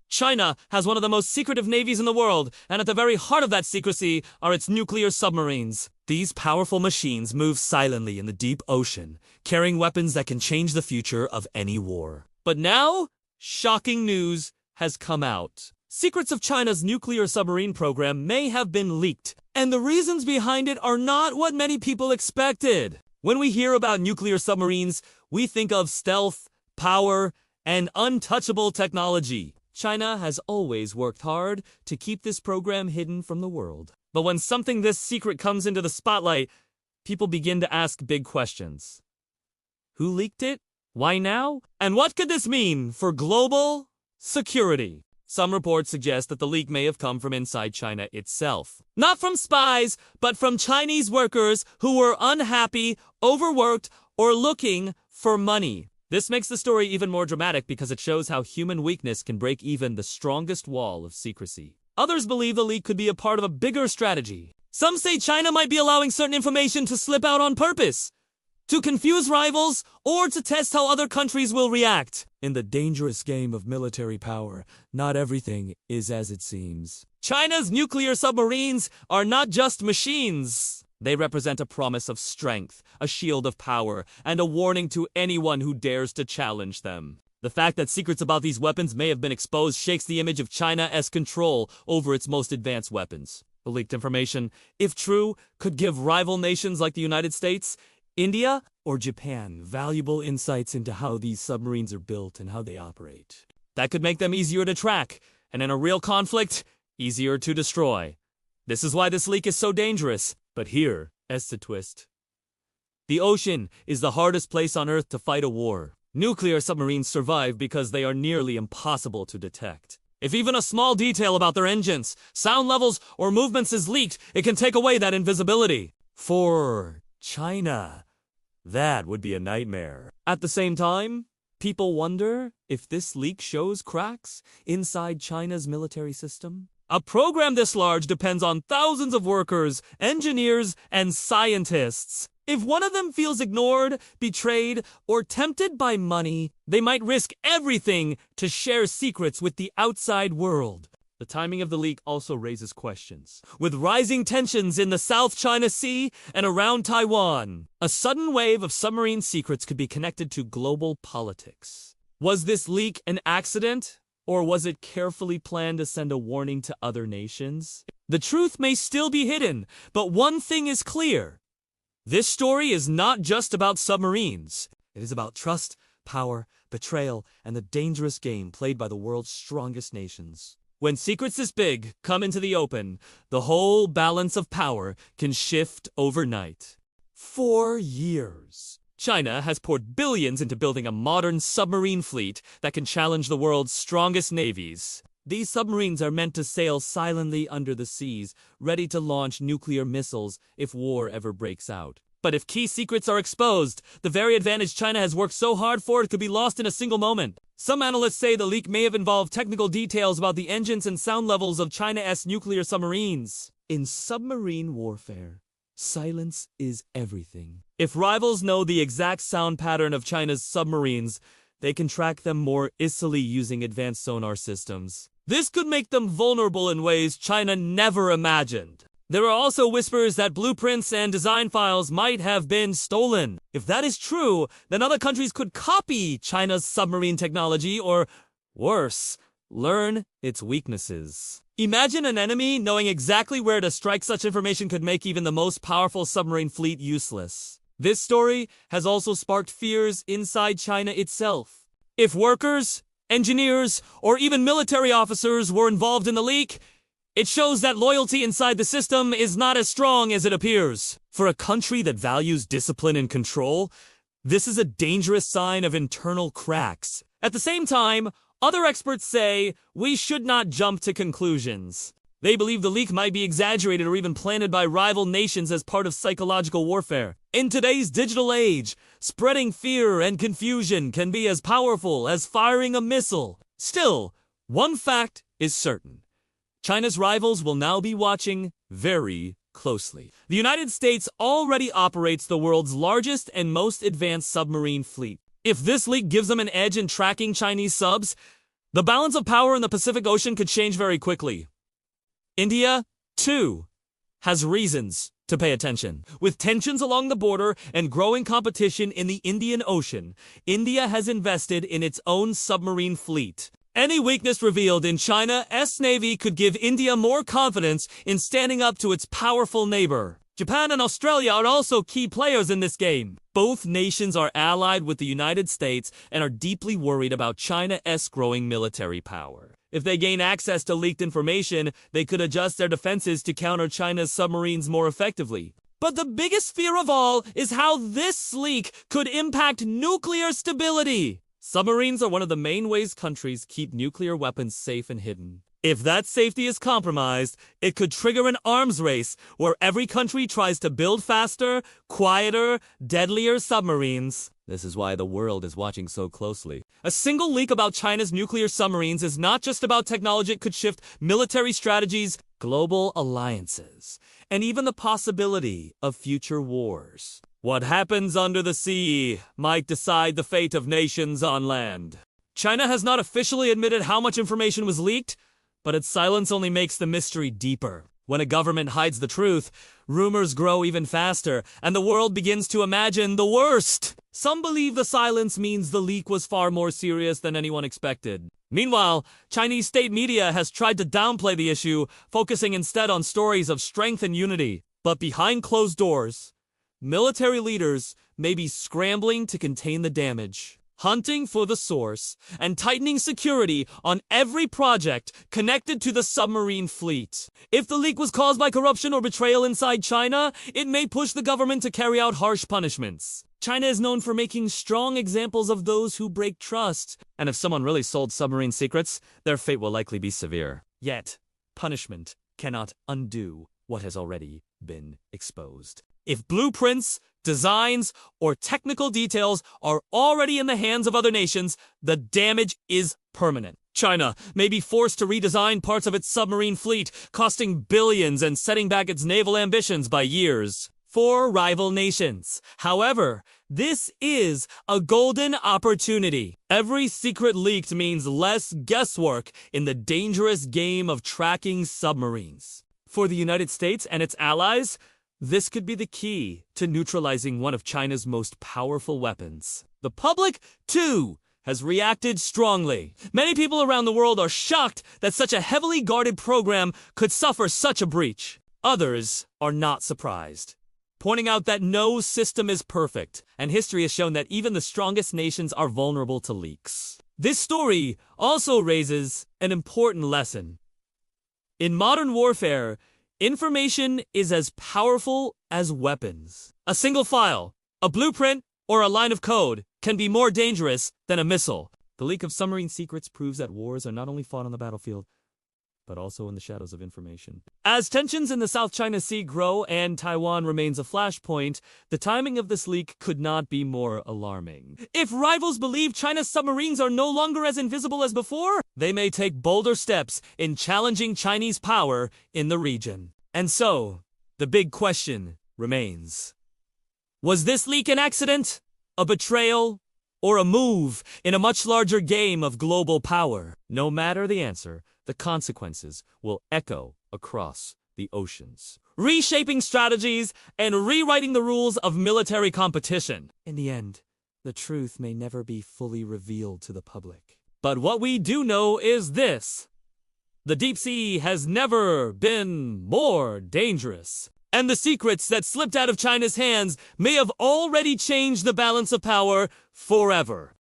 China has one of the most secretive navies in the world, and at the very heart of that secrecy are its nuclear submarines. These powerful machines move silently in the deep ocean, carrying weapons that can change the future of any war. But now, shocking news has come out. Secrets of China's nuclear submarine program may have been leaked, and the reasons behind it are not what many people expected. When we hear about nuclear submarines, we think of stealth, power, and untouchable technology. China has always worked hard to keep this program hidden from the world. But when something this secret comes into the spotlight, people begin to ask big questions. Who leaked it? Why now? And what could this mean for global security? Some reports suggest that the leak may have come from inside China itself. Not from spies, but from Chinese workers who were unhappy, overworked, or looking for money. This makes the story even more dramatic because it shows how human weakness can break even the strongest wall of secrecy. Others believe the leak could be a part of a bigger strategy. Some say China might be allowing certain information to slip out on purpose, to confuse rivals, or to test how other countries will react. In the dangerous game of military power, not everything is as it seems. China's nuclear submarines are not just machines. They represent a promise of strength, a shield of power, and a warning to anyone who dares to challenge them. The fact that secrets about these weapons may have been exposed shakes the image of China's control over its most advanced weapons. The leaked information, if true, could give rival nations like the United States, India, or Japan valuable insights into how these submarines are built and how they operate. That could make them easier to track, and in a real conflict, easier to destroy. This is why this leak is so dangerous. But here is the twist. The ocean is the hardest place on Earth to fight a war. Nuclear submarines survive because they are nearly impossible to detect. If even a small detail about their engines, sound levels, or movements is leaked, it can take away that invisibility. For China, that would be a nightmare. At the same time, people wonder if this leak shows cracks inside China's military system. A program this large depends on thousands of workers, engineers, and scientists. If one of them feels ignored, betrayed, or tempted by money, they might risk everything to share secrets with the outside world. The timing of the leak also raises questions. With rising tensions in the South China Sea and around Taiwan, a sudden wave of submarine secrets could be connected to global politics. Was this leak an accident? Or was it carefully planned to send a warning to other nations? The truth may still be hidden, but one thing is clear. This story is not just about submarines. It is about trust, power, betrayal, and the dangerous game played by the world's strongest nations. When secrets this big come into the open, the whole balance of power can shift overnight. 4 years. China has poured billions into building a modern submarine fleet that can challenge the world's strongest navies. These submarines are meant to sail silently under the seas, ready to launch nuclear missiles if war ever breaks out. But if key secrets are exposed, the very advantage China has worked so hard for could be lost in a single moment. Some analysts say the leak may have involved technical details about the engines and sound levels of China's nuclear submarines. In submarine warfare, silence is everything. If rivals know the exact sound pattern of China's submarines, they can track them more easily using advanced sonar systems. This could make them vulnerable in ways China never imagined. There are also whispers that blueprints and design files might have been stolen. If that is true, then other countries could copy China's submarine technology or, worse, learn its weaknesses. Imagine an enemy knowing exactly where to strike. Such information could make even the most powerful submarine fleet useless. This story has also sparked fears inside China itself. If workers, engineers, or even military officers were involved in the leak, it shows that loyalty inside the system is not as strong as it appears. For a country that values discipline and control, this is a dangerous sign of internal cracks. At the same time, other experts say we should not jump to conclusions. They believe the leak might be exaggerated or even planted by rival nations as part of psychological warfare. In today's digital age, spreading fear and confusion can be as powerful as firing a missile. Still, one fact is certain. China's rivals will now be watching very closely. The United States already operates the world's largest and most advanced submarine fleet. If this leak gives them an edge in tracking Chinese subs, The balance of power in the Pacific Ocean could change very quickly. India, too, has reasons to pay attention. With tensions along the border and growing competition in the Indian Ocean, India has invested in its own submarine fleet. Any weakness revealed in China's navy could give India more confidence in standing up to its powerful neighbor. Japan and Australia are also key players in this game. Both nations are allied with the United States and are deeply worried about China's growing military power. If they gain access to leaked information, they could adjust their defenses to counter China's submarines more effectively. But the biggest fear of all is how this leak could impact nuclear stability. Submarines are one of the main ways countries keep nuclear weapons safe and hidden. If that safety is compromised, it could trigger an arms race where every country tries to build faster, quieter, deadlier submarines. This is why the world is watching so closely. A single leak about China's nuclear submarines is not just about technology. It could shift military strategies, global alliances, and even the possibility of future wars. What happens under the sea might decide the fate of nations on land. China has not officially admitted how much information was leaked, but its silence only makes the mystery deeper. When a government hides the truth, rumors grow even faster, and the world begins to imagine the worst. Some believe the silence means the leak was far more serious than anyone expected. Meanwhile, Chinese state media has tried to downplay the issue, focusing instead on stories of strength and unity. But behind closed doors, military leaders may be scrambling to contain the damage, hunting for the source, and tightening security on every project connected to the submarine fleet. If the leak was caused by corruption or betrayal inside China, it may push the government to carry out harsh punishments. China is known for making strong examples of those who break trust, and if someone really sold submarine secrets, their fate will likely be severe. Yet, punishment cannot undo what has already been exposed. If blueprints, designs, or technical details are already in the hands of other nations, the damage is permanent. China may be forced to redesign parts of its submarine fleet, costing billions and setting back its naval ambitions by years. For rival nations. However, this is a golden opportunity. Every secret leaked means less guesswork in the dangerous game of tracking submarines. For the United States and its allies, this could be the key to neutralizing one of China's most powerful weapons. The public, too, has reacted strongly. Many people around the world are shocked that such a heavily guarded program could suffer such a breach. Others are not surprised, pointing out that no system is perfect, and history has shown that even the strongest nations are vulnerable to leaks. This story also raises an important lesson. In modern warfare, information is as powerful as weapons. A single file, a blueprint, or a line of code can be more dangerous than a missile. The leak of submarine secrets proves that wars are not only fought on the battlefield, but also in the shadows of information. As tensions in the South China Sea grow and Taiwan remains a flashpoint, the timing of this leak could not be more alarming. If rivals believe China's submarines are no longer as invisible as before, they may take bolder steps in challenging Chinese power in the region. And so, the big question remains. Was this leak an accident, a betrayal, or a move in a much larger game of global power? No matter the answer, the consequences will echo across the oceans, reshaping strategies and rewriting the rules of military competition. In the end, the truth may never be fully revealed to the public. But what we do know is this: the deep sea has never been more dangerous. And the secrets that slipped out of China's hands may have already changed the balance of power forever.